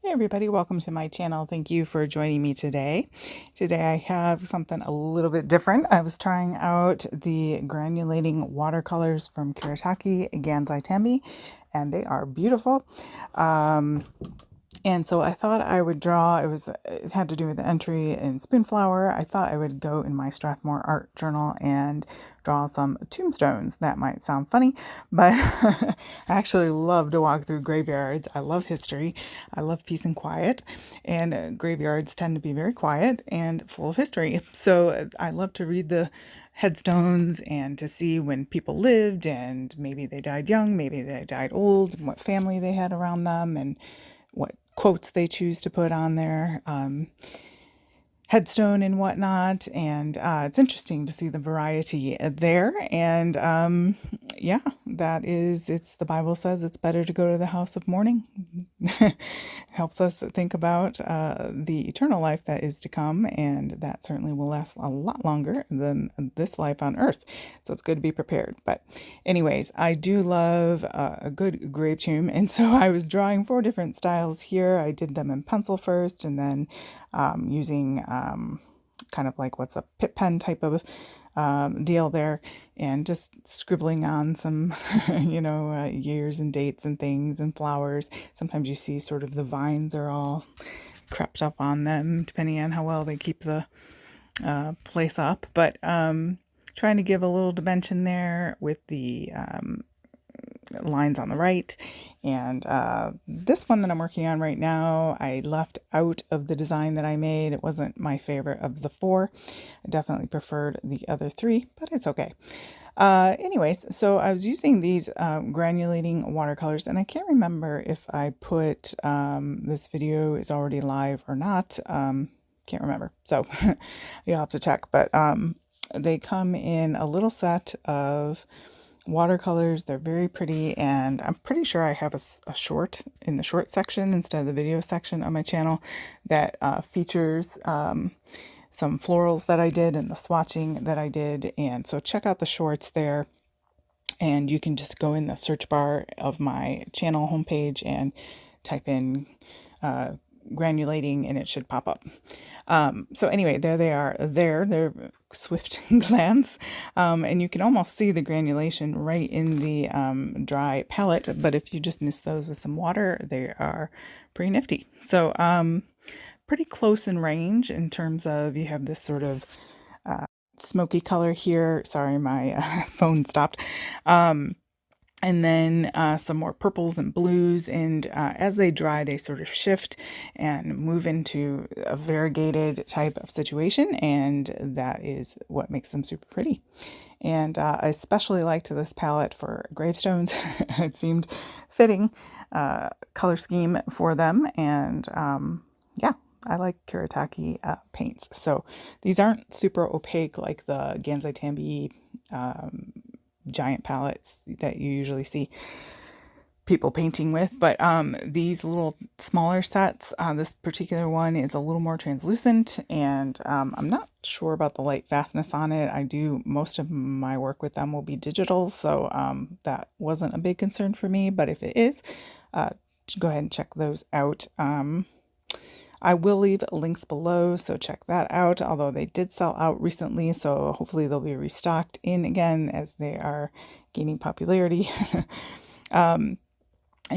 Hey everybody, welcome to my channel. Thank you for joining me today. Today I have something a little bit different. I was trying out the granulating watercolors from Kuretake Gansai Tambi, and they are beautiful. And so I thought I would draw, it had to do with an entry in Spoonflower. I thought I would go in my Strathmore art journal and draw some tombstones. That might sound funny, but I actually love to walk through graveyards. I love history. I love peace and quiet, and graveyards tend to be very quiet and full of history. So I love to read the headstones and to see when people lived, and maybe they died young, maybe they died old, and what family they had around them, and what quotes they choose to put on their headstone and whatnot. And it's interesting to see the variety there. And yeah, it's the Bible says it's better to go to the house of mourning. Helps us think about the eternal life that is to come, and that certainly will last a lot longer than this life on earth. So it's good to be prepared. But anyways, I do love a good grave tomb, and so I was drawing 4 different styles here. I did them in pencil first, and then using kind of like what's a pip pen type of deal there, and just scribbling on some, years and dates and things and flowers. Sometimes you see sort of the vines are all crept up on them, depending on how well they keep the place up. But trying to give a little dimension there with the lines on the right. And this one that I'm working on right now, I left out of the design that I made. It wasn't my favorite of the 4. I definitely preferred the other 3, but it's okay. Anyways, so I was using these granulating watercolors, and I can't remember if I put this video is already live or not. Can't remember, so you'll have to check. But they come in a little set of watercolors. They're very pretty, and I'm pretty sure I have a short in the short section instead of the video section on my channel that features some florals that I did and the swatching that I did. And so check out the shorts there, and you can just go in the search bar of my channel homepage and type in granulating, and it should pop up. So anyway, there they are. They're swift glance, and you can almost see the granulation right in the dry palette. But if you just mist those with some water, they are pretty nifty. So pretty close in range in terms of, you have this sort of smoky color here. Sorry, my phone stopped. And then some more purples and blues, and as they dry, they sort of shift and move into a variegated type of situation, and that is what makes them super pretty. And I especially liked this palette for gravestones. It seemed fitting color scheme for them, and yeah, I like Kuretake paints. So these aren't super opaque like the Gansai Tambi giant palettes that you usually see people painting with, but these little smaller sets, this particular one is a little more translucent, and I'm not sure about the light fastness on it. Most of my work with them will be digital, so that wasn't a big concern for me, but if it is, go ahead and check those out. I will leave links below, so check that out, although they did sell out recently, so hopefully they'll be restocked in again as they are gaining popularity. And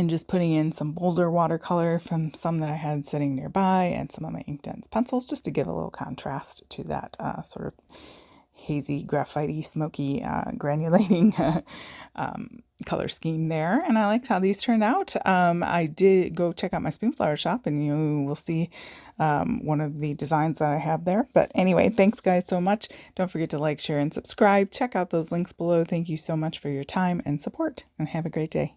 just putting in some bolder watercolor from some that I had sitting nearby, and some of my Inkdense pencils, just to give a little contrast to that sort of hazy, graphite-y, smoky, granulating color scheme there. And I liked how these turned out. I did go check out my Spoonflower shop, and you will see one of the designs that I have there. But anyway, thanks guys so much. Don't forget to like, share, and subscribe. Check out those links below. Thank you so much for your time and support, and have a great day.